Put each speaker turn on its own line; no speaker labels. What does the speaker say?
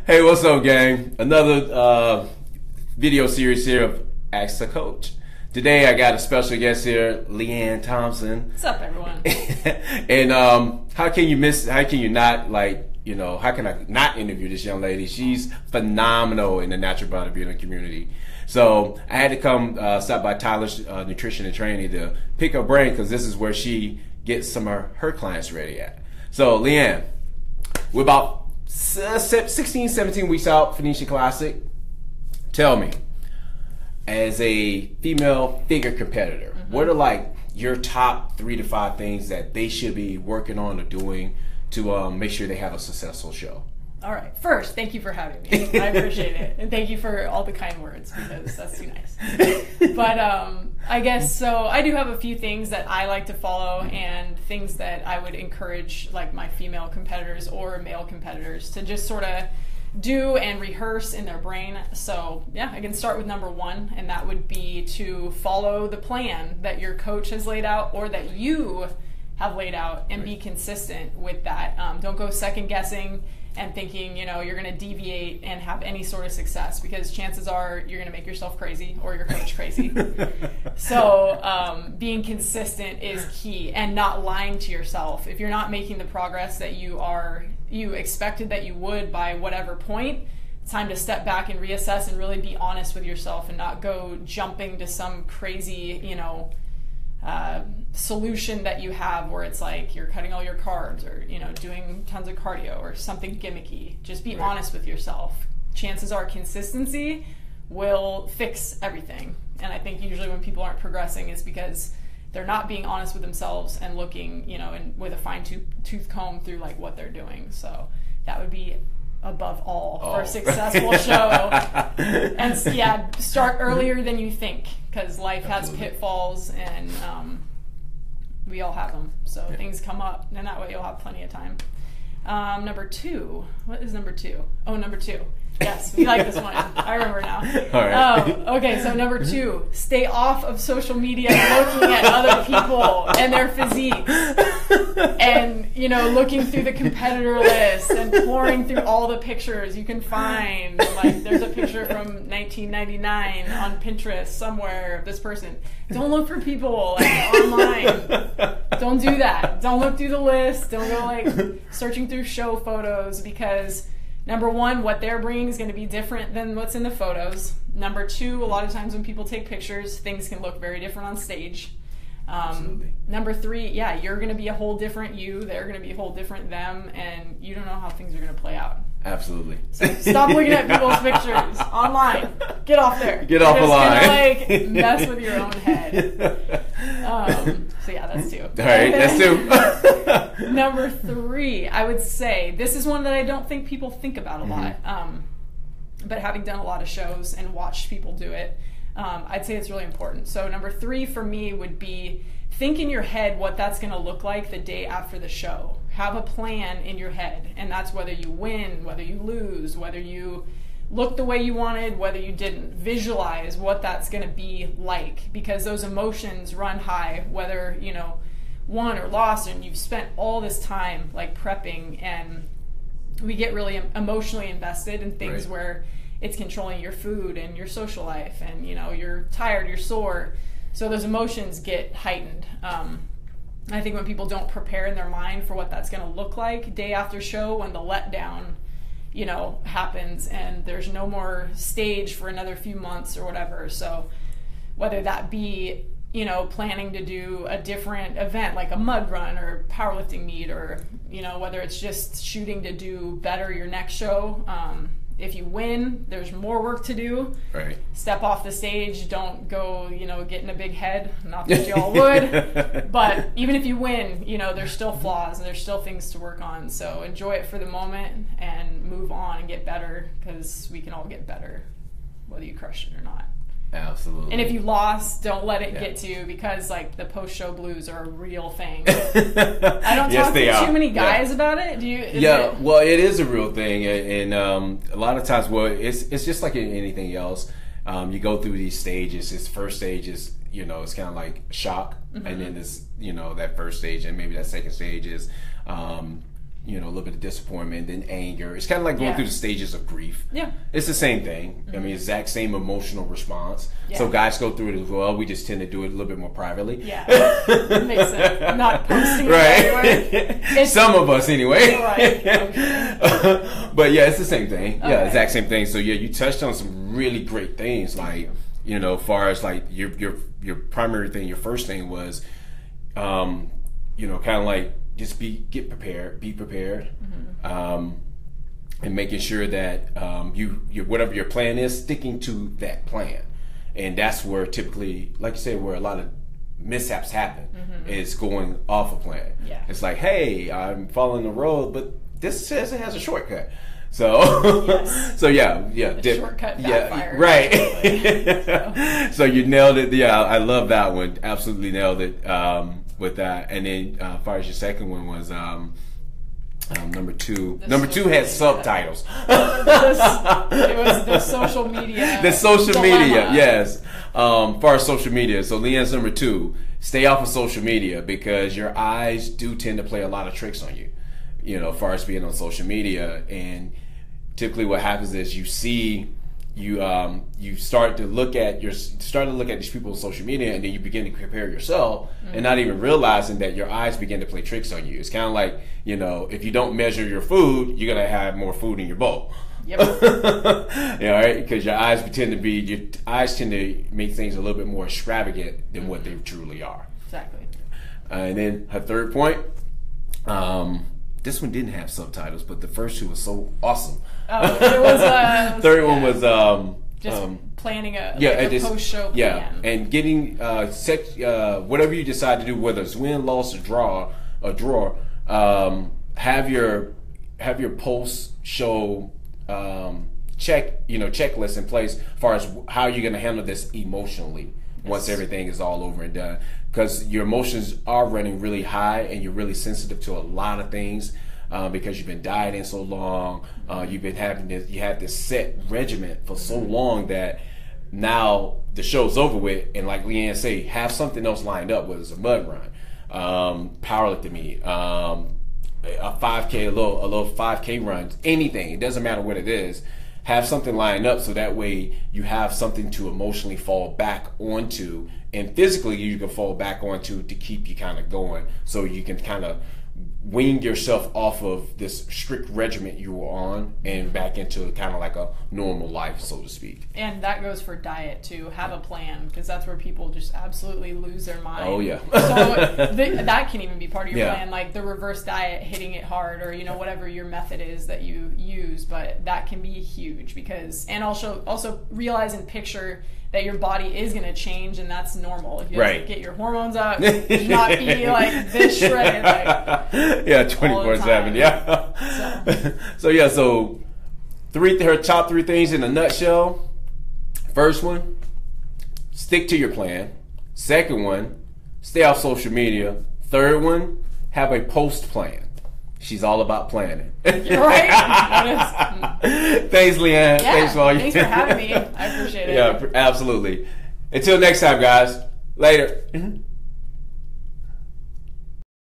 Hey, what's up, gang? Another video series here of Ask the Coach. Today I got a special guest here, Ann Thompson.
What's up, everyone?
And how can you not, how can I not interview this young lady? She's phenomenal in the natural bodybuilding community. So I had to come stop by Tyler's Nutrition and Training to pick her brain, because this is where she gets some of her clients ready at. So Leanne, we're about 16, 17 weeks out, Phoenician Classic. Tell me, as a female figure competitor, what are your top 3 to 5 things that they should be working on or doing to make sure they have a successful show?
All right. First, thank you for having me. I appreciate it. And thank you for all the kind words, because that's too nice. But I guess, so I do have a few things that I like to follow, and things that I would encourage my female competitors or male competitors to just sort of do and rehearse in their brain. So yeah, I can start with number 1, and that would be to follow the plan that your coach has laid out, or that you have laid out, and be consistent with that. Don't go second guessing and thinking, you're going to deviate and have any sort of success, because chances are you're going to make yourself crazy or your coach crazy. So being consistent is key, and not lying to yourself. If you're not making the progress that you expected that you would by whatever point, it's time to step back and reassess and really be honest with yourself, and not go jumping to some crazy, solution that you have where it's like you're cutting all your carbs, or doing tons of cardio, or something gimmicky. Just be honest with yourself. Chances are consistency will fix everything. And I think usually when people aren't progressing is because they're not being honest with themselves and looking, and with a fine-tooth comb through what they're doing. So that would be above all for a successful show. And yeah, start earlier than you think, because life has pitfalls, and we all have them. So things come up, and that way you'll have plenty of time. Number 2. What is number 2? Oh, number 2. Yes, we like this one. I remember now.
All right.
Okay, so number 2, stay off of social media looking at other people and their physiques. And, looking through the competitor list and pouring through all the pictures you can find. There's a picture from 1999 on Pinterest somewhere of this person. Don't look for people online. Don't do that. Don't look through the list. Don't go searching through show photos, because number 1, what they're bringing is going to be different than what's in the photos. Number 2, a lot of times when people take pictures, things can look very different on stage. Number 3, yeah, you're going to be a whole different you, they're going to be a whole different them, and you don't know how things are going to play out.
Absolutely.
So stop looking at people's pictures online. Get off there.
Get off the line.
It's going to mess with your own head. So yeah, that's 2.
All right, that's 2.
Number 3, I would say, this is one that I don't think people think about a lot, but having done a lot of shows and watched people do it, I'd say it's really important. So number 3 for me would be, think in your head what that's going to look like the day after the show. Have a plan in your head, and that's whether you win, whether you lose, whether you look the way you wanted, whether you didn't. Visualize what that's going to be like, because those emotions run high, whether won or lost, and you've spent all this time prepping, and we get really emotionally invested in things where it's controlling your food and your social life, and you're tired, you're sore, so those emotions get heightened. I think when people don't prepare in their mind for what that's going to look like day after show, when the letdown happens and there's no more stage for another few months or whatever. So whether that be planning to do a different event like a mud run or powerlifting meet, or whether it's just shooting to do better your next show. If you win, there's more work to do.
Right.
Step off the stage. Don't go, get in a big head. Not that y'all would. But even if you win, there's still flaws and there's still things to work on. So enjoy it for the moment and move on and get better, because we can all get better, whether you crush it or not.
Absolutely.
And if you lost, don't let it get to you, because the post-show blues are a real thing. I don't talk to too many guys about it. Do you?
Well, it is a real thing, and a lot of times, it's just like anything else. You go through these stages. This first stage is, it's kind of like shock, and then this, that first stage, and maybe that second stage is you know, a little bit of disappointment, then anger. It's kind of like going through the stages of grief.
Yeah.
It's the same thing. I mean, exact same emotional response.
Yeah.
So guys go through it as well. We just tend to do it a little bit more privately.
Yeah. Makes sense. I'm not posting it
Right. Some of us anyway.
Right. Okay.
But yeah, it's the same thing. Yeah,
Okay.
exact same thing. So yeah, you touched on some really great things, like, you know, as far as like your primary thing, your first thing was, you know, kind of like just be prepared, and making sure that you whatever your plan is, sticking to that plan, and that's where typically, like you said, where a lot of mishaps happen is going off a plan.
Yeah.
It's like, hey, I'm following the road, but this says it has a shortcut. So,
Yes.
So yeah,
The shortcut backfired.
Right. So you nailed it. Yeah, I love that one. Absolutely nailed it with that. And then, as far as your second one was number two. Number two had subtitles.
It was the social media.
The social
dilemma.
media, yes. Far as social media, so Leanne's number two. Stay off of social media because your eyes do tend to play a lot of tricks on you. You know, as far as being on social media, and typically what happens is you start to look at these people on social media, and then you begin to compare yourself, and not even realizing that your eyes begin to play tricks on you. It's kind of like, you know, if you don't measure your food, you're gonna have more food in your bowl.
Yep.
You know, right? Because your eyes tend to make things a little bit more extravagant than what they truly are.
Exactly.
And then her third point. This one didn't have subtitles, but the first two was so awesome.
Oh, it was.
Third one was
just planning a post-show plan.
Yeah, and getting whatever you decide to do, whether it's win, loss, or draw, have your post-show checklist in place as far as how you're going to handle this emotionally once everything is all over and done. Because your emotions are running really high, and you're really sensitive to a lot of things because you've been dieting so long. You had this set regimen for so long that now the show's over with, and like Leanne say, have something else lined up, whether it's a mud run, powerlifting meet, a 5K, a little 5K run, anything. It doesn't matter what it is. Have something lined up so that way you have something to emotionally fall back onto, and physically you can fall back onto to keep you kind of going, so you can kind of wean yourself off of this strict regimen you were on and back into kind of like a normal life, so to speak.
And that goes for diet too. Have a plan, because that's where people just absolutely lose their mind.
Oh yeah.
So that can even be part of your
Yeah.
plan, like the reverse diet, hitting it hard, or whatever your method is that you use. But that can be huge, and also realize and picture that your body is going to change, and that's normal. If you get your hormones up, you not be like this shredded, like
24/7. Yeah. So her top three things in a nutshell. First one, stick to your plan. Second one, stay off social media. Third one, have a post plan. She's all about planning.
You're right.
Thanks, Leanne.
Yeah,
Thanks
for having me. I appreciate it.
Yeah, absolutely. Until next time, guys. Later.